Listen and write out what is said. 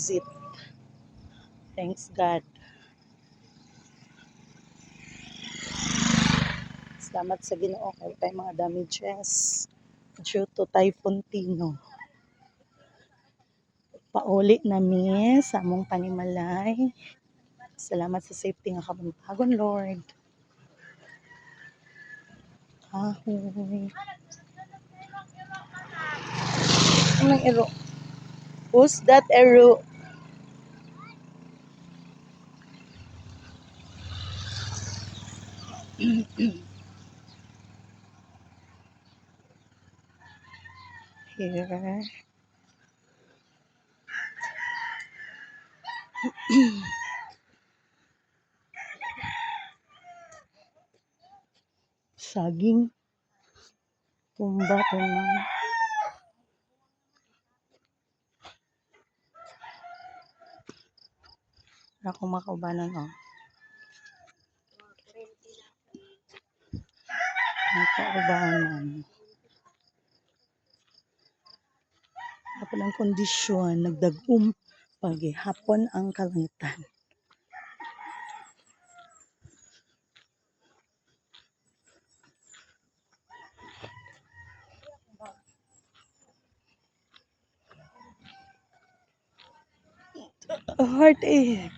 exit. Thanks God. Salamat sa Ginoo kay tay mga damages due to Typhoon Tino. Pauli nami sa among panimalay. Salamat sa safety nga kabuntagon, Lord. Ahoy. Anong ero? Who's that ero? Here. Saging. Tumba to na. Ako makaubanan, oh. Makaubanan. Ako ng kondisyon, nagdagum paghihapon ang kalangitan. Heartache.